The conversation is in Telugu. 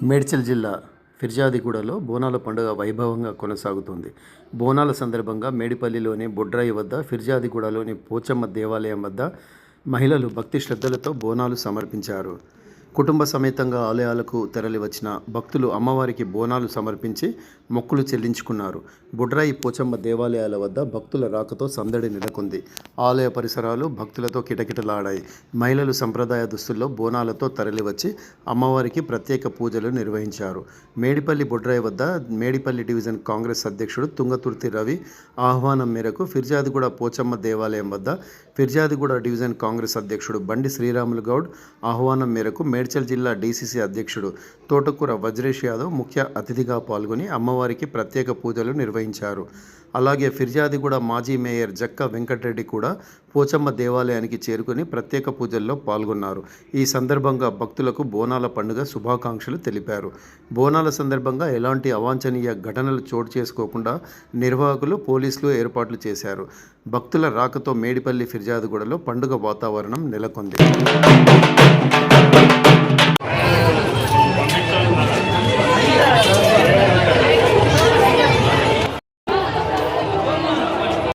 మేడ్చల్ జిల్లా ఫిర్యాదిగూడలో బోనాల పండుగ వైభవంగా కొనసాగుతుంది. బోనాల సందర్భంగా మేడిపల్లిలోని బొడ్రాయి వద్ద, ఫిర్యాదిగూడలోని పోచమ్మ దేవాలయం వద్ద మహిళలు భక్తి శ్రద్ధలతో బోనాలు సమర్పించారు. కుటుంబ సమేతంగా ఆలయాలకు తరలివచ్చిన భక్తులు అమ్మవారికి బోనాలు సమర్పించి మొక్కులు చెల్లించుకున్నారు. బొడ్రాయి పోచమ్మ దేవాలయాల వద్ద భక్తుల రాకతో సందడి నెలకొంది. ఆలయ పరిసరాలు భక్తులతో కిటకిటలాడాయి. మహిళలు సంప్రదాయ దుస్తుల్లో బోనాలతో తరలివచ్చి అమ్మవారికి ప్రత్యేక పూజలు నిర్వహించారు. మేడిపల్లి బొడ్రాయి వద్ద మేడిపల్లి డివిజన్ కాంగ్రెస్ అధ్యక్షుడు తుంగతుర్తి రవి ఆహ్వానం మేరకు ఫిర్యాదిగూడ పోచమ్మ దేవాలయం వద్ద ఫిర్యాదిగూడ డివిజన్ కాంగ్రెస్ అధ్యక్షుడు బండి శ్రీరాములు గౌడ్ ఆహ్వానం మేరకు మేడ్చల్ జిల్లా డీసీసీ అధ్యక్షుడు తోటకూర వజ్రేష్ యాదవ్ ముఖ్య అతిథిగా పాల్గొని అమ్మవారికి ప్రత్యేక పూజలు నిర్వహించారు. అలాగే ఫిర్యాదిగూడ మాజీ మేయర్ జక్క వెంకటరెడ్డి కూడా పోచమ్మ దేవాలయానికి చేరుకుని ప్రత్యేక పూజల్లో పాల్గొన్నారు. ఈ సందర్భంగా భక్తులకు బోనాల పండుగ శుభాకాంక్షలు తెలిపారు. బోనాల సందర్భంగా ఎలాంటి అవాంఛనీయ ఘటనలు చోటు చేసుకోకుండా నిర్వాహకులు, పోలీసులు ఏర్పాట్లు చేశారు. భక్తుల రాకతో మేడిపల్లి ఫిర్యాదిగూడలో పండుగ వాతావరణం నెలకొంది.